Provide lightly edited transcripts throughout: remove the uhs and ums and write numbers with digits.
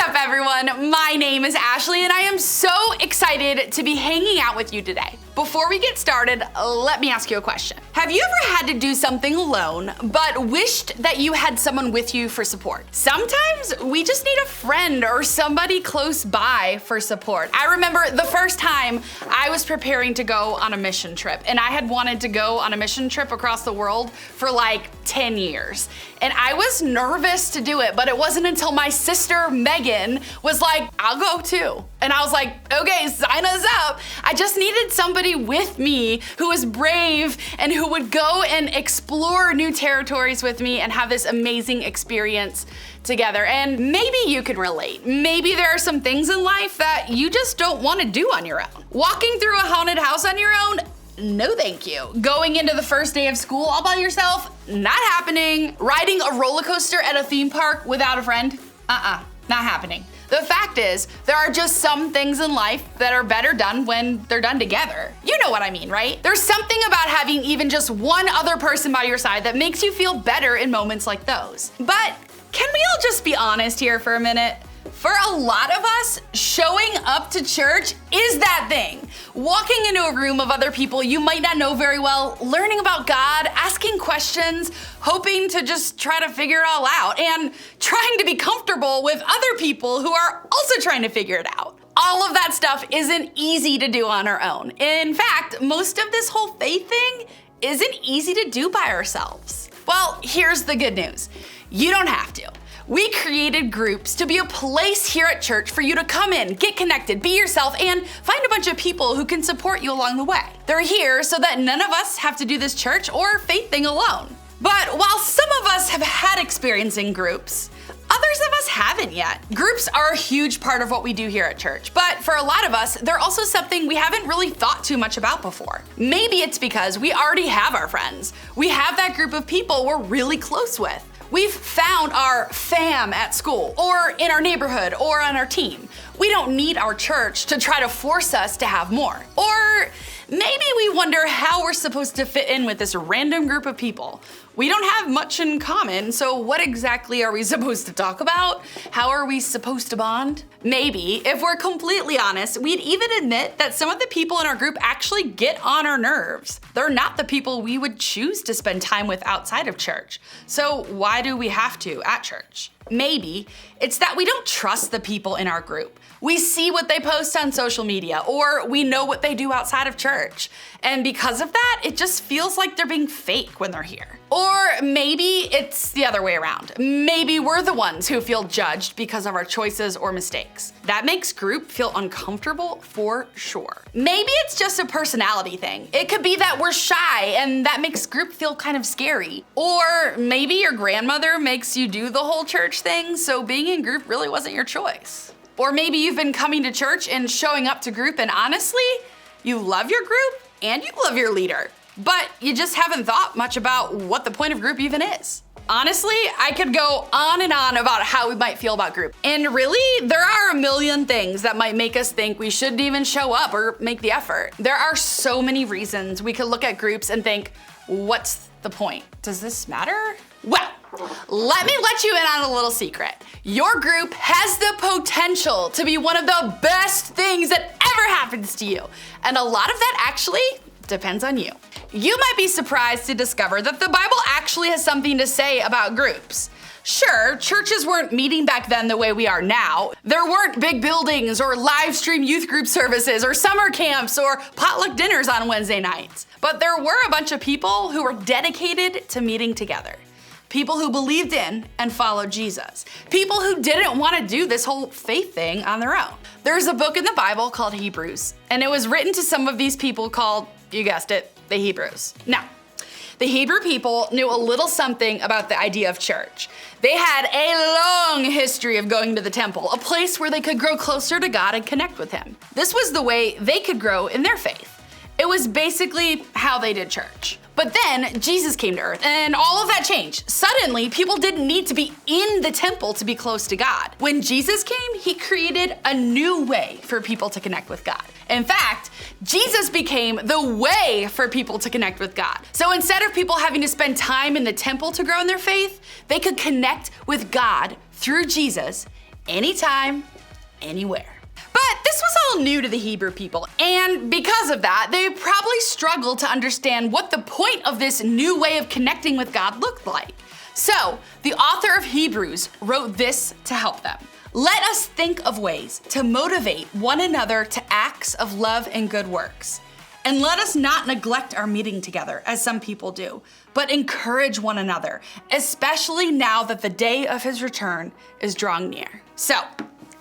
up, everyone? My name is Ashley, and I am so excited to be hanging out with you today. Before we get started, let me ask you a question. Have you ever had to do something alone, but wished that you had someone with you for support? Sometimes we just need a friend or somebody close by for support. I remember the first time I was preparing to go on a mission trip, and I had wanted to go on a mission trip across the world for like 10 years. And I was nervous to do it, but it wasn't until my sister Megan was like, I'll go too. And I was like, okay, sign us up. I just needed somebody with me who was brave and who would go and explore new territories with me and have this amazing experience together. And maybe you can relate. Maybe there are some things in life that you just don't want to do on your own. Walking through a haunted house on your own? No, thank you. Going into the first day of school all by yourself? Not happening. Riding a roller coaster at a theme park without a friend? Not happening. The fact is, there are just some things in life that are better done when they're done together. You know what I mean, right? There's something about having even just one other person by your side that makes you feel better in moments like those. But can we all just be honest here for a minute? For a lot of us, showing up to church is that thing. Walking into a room of other people you might not know very well, learning about God, asking questions, hoping to just try to figure it all out, and trying to be comfortable with other people who are also trying to figure it out. All of that stuff isn't easy to do on our own. In fact, most of this whole faith thing isn't easy to do by ourselves. Well, here's the good news. You don't have to. We created groups to be a place here at church for you to come in, get connected, be yourself, and find a bunch of people who can support you along the way. They're here so that none of us have to do this church or faith thing alone. But while some of us have had experience in groups, others of us haven't yet. Groups are a huge part of what we do here at church, but for a lot of us, they're also something we haven't really thought too much about before. Maybe it's because we already have our friends. We have that group of people we're really close with. We've found our fam at school, or in our neighborhood, or on our team. We don't need our church to try to force us to have more. Or maybe we wonder how we're supposed to fit in with this random group of people. We don't have much in common, so what exactly are we supposed to talk about? How are we supposed to bond? Maybe, if we're completely honest, we'd even admit that some of the people in our group actually get on our nerves. They're not the people we would choose to spend time with outside of church. So why do we have to at church? Maybe it's that we don't trust the people in our group. We see what they post on social media, or we know what they do outside of church. And because of that, it just feels like they're being fake when they're here. Or maybe it's the other way around. Maybe we're the ones who feel judged because of our choices or mistakes. That makes group feel uncomfortable for sure. Maybe it's just a personality thing. It could be that we're shy and that makes group feel kind of scary. Or maybe your grandmother makes you do the whole church thing, so being in group really wasn't your choice. Or maybe you've been coming to church and showing up to group, and honestly, you love your group and you love your leader, but you just haven't thought much about what the point of group even is. Honestly, I could go on and on about how we might feel about group. And really, there are a million things that might make us think we shouldn't even show up or make the effort. There are so many reasons we could look at groups and think, what's the point? Does this matter? Well, let me let you in on a little secret. Your group has the potential to be one of the best things that ever happens to you. And a lot of that actually depends on you. You might be surprised to discover that the Bible actually has something to say about groups. Sure, churches weren't meeting back then the way we are now. There weren't big buildings or live stream youth group services or summer camps or potluck dinners on Wednesday nights. But there were a bunch of people who were dedicated to meeting together. People who believed in and followed Jesus. People who didn't want to do this whole faith thing on their own. There's a book in the Bible called Hebrews, and it was written to some of these people called, you guessed it, the Hebrews. Now, the Hebrew people knew a little something about the idea of church. They had a long history of going to the temple, a place where they could grow closer to God and connect with Him. This was the way they could grow in their faith. It was basically how they did church. But then Jesus came to earth and all of that changed. Suddenly, people didn't need to be in the temple to be close to God. When Jesus came, He created a new way for people to connect with God. In fact, Jesus became the way for people to connect with God. So instead of people having to spend time in the temple to grow in their faith, they could connect with God through Jesus anytime, anywhere. But this was all new to the Hebrew people, and because of that, they probably struggled to understand what the point of this new way of connecting with God looked like. So, the author of Hebrews wrote this to help them. Let us think of ways to motivate one another to acts of love and good works. And let us not neglect our meeting together, as some people do, but encourage one another, especially now that the day of his return is drawing near. So,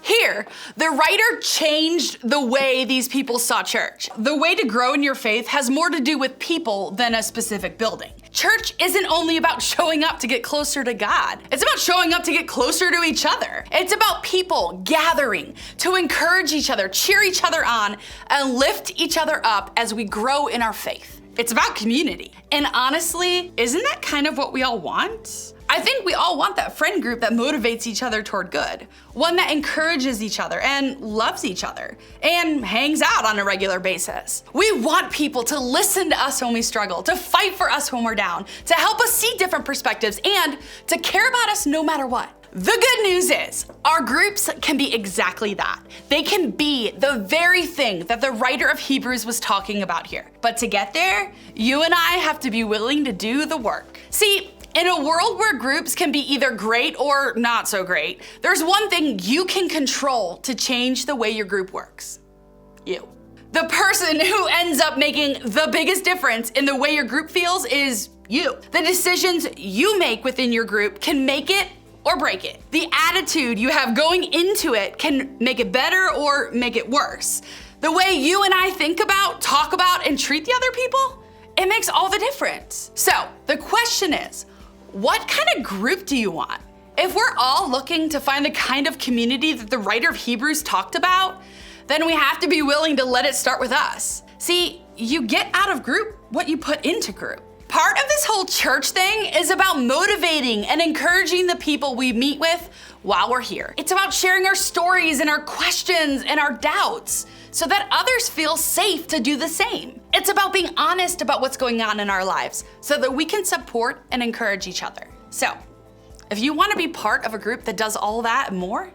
here, the writer changed the way these people saw church. The way to grow in your faith has more to do with people than a specific building. Church isn't only about showing up to get closer to God. It's about showing up to get closer to each other. It's about people gathering to encourage each other, cheer each other on, and lift each other up as we grow in our faith. It's about community. And honestly, isn't that kind of what we all want? I think we all want that friend group that motivates each other toward good, one that encourages each other and loves each other and hangs out on a regular basis. We want people to listen to us when we struggle, to fight for us when we're down, to help us see different perspectives, and to care about us no matter what. The good news is, our groups can be exactly that. They can be the very thing that the writer of Hebrews was talking about here. But to get there, you and I have to be willing to do the work. See, in a world where groups can be either great or not so great, there's one thing you can control to change the way your group works. You. The person who ends up making the biggest difference in the way your group feels is you. The decisions you make within your group can make it or break it. The attitude you have going into it can make it better or make it worse. The way you and I think about, talk about, and treat the other people, it makes all the difference. So the question is, what kind of group do you want? If we're all looking to find the kind of community that the writer of Hebrews talked about, then we have to be willing to let it start with us. See, you get out of group what you put into group. Part of this whole church thing is about motivating and encouraging the people we meet with while we're here. It's about sharing our stories and our questions and our doubts so that others feel safe to do the same. It's about being honest about what's going on in our lives so that we can support and encourage each other. So, if you want to be part of a group that does all that and more,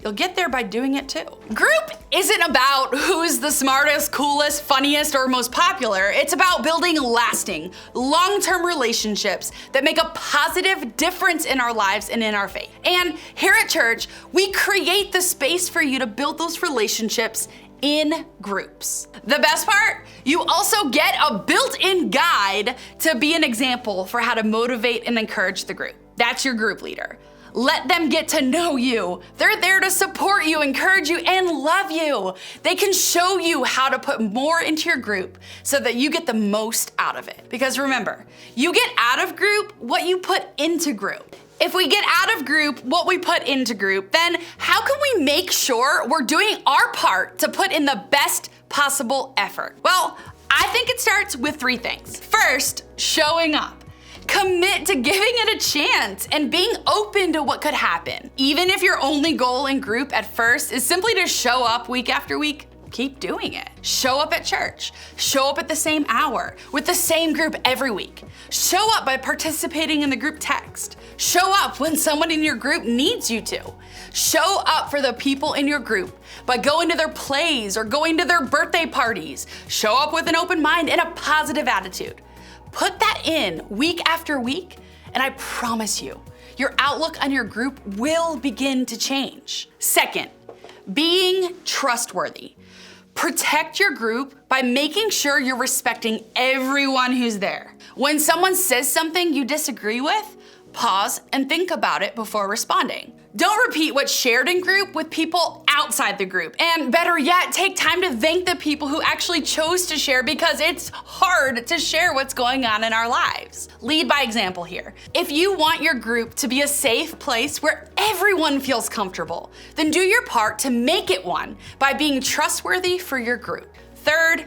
you'll get there by doing it too. Group isn't about who's the smartest, coolest, funniest, or most popular. It's about building lasting, long-term relationships that make a positive difference in our lives and in our faith. And here at church, we create the space for you to build those relationships in groups. The best part, you also get a built-in guide to be an example for how to motivate and encourage the group. That's your group leader. Let them get to know you. They're there to support you, encourage you, and love you. They can show you how to put more into your group so that you get the most out of it. Because remember, you get out of group what you put into group. If we get out of group what we put into group, then how can we make sure we're doing our part to put in the best possible effort? Well, I think it starts with 3 things. First, showing up. Commit to giving it a chance and being open to what could happen. Even if your only goal in group at first is simply to show up week after week, keep doing it. Show up at church. Show up at the same hour with the same group every week. Show up by participating in the group text. Show up when someone in your group needs you to. Show up for the people in your group by going to their plays or going to their birthday parties. Show up with an open mind and a positive attitude. Put that in week after week, and I promise you, your outlook on your group will begin to change. Second, being trustworthy. Protect your group by making sure you're respecting everyone who's there. When someone says something you disagree with, pause and think about it before responding. Don't repeat what's shared in group with people outside the group. And better yet, take time to thank the people who actually chose to share because it's hard to share what's going on in our lives. Lead by example here. If you want your group to be a safe place where everyone feels comfortable, then do your part to make it one by being trustworthy for your group. Third,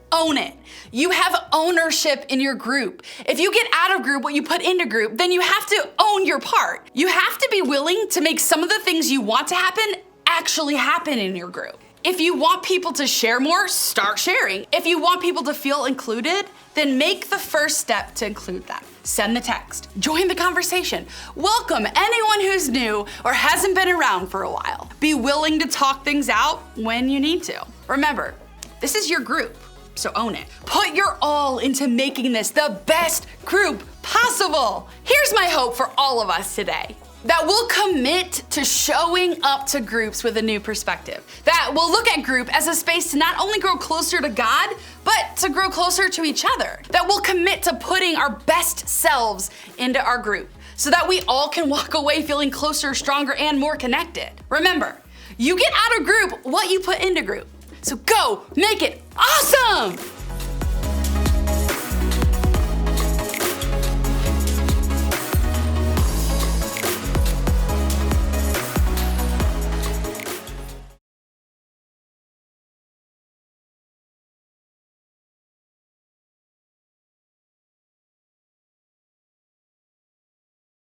own it. You have ownership in your group. If you get out of group what you put into group, then you have to own your part. You have to be willing to make some of the things you want to happen actually happen in your group. If you want people to share more, start sharing. If you want people to feel included, then make the first step to include them. Send the text, join the conversation, welcome anyone who's new or hasn't been around for a while. Be willing to talk things out when you need to. Remember, this is your group, so own it. Put your all into making this the best group possible. Here's my hope for all of us today. That we'll commit to showing up to groups with a new perspective. That we'll look at group as a space to not only grow closer to God, but to grow closer to each other. That we'll commit to putting our best selves into our group so that we all can walk away feeling closer, stronger, and more connected. Remember, you get out of group what you put into group. So go make it awesome!